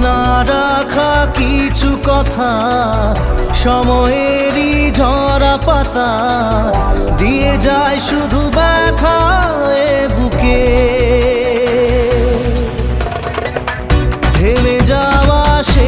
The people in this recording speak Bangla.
না রাখা কিছু কথা, সময়েরই ঝরা পাতা দিয়ে যায় শুধু ব্যথা এ বুকে। থেমে যাওয়া সে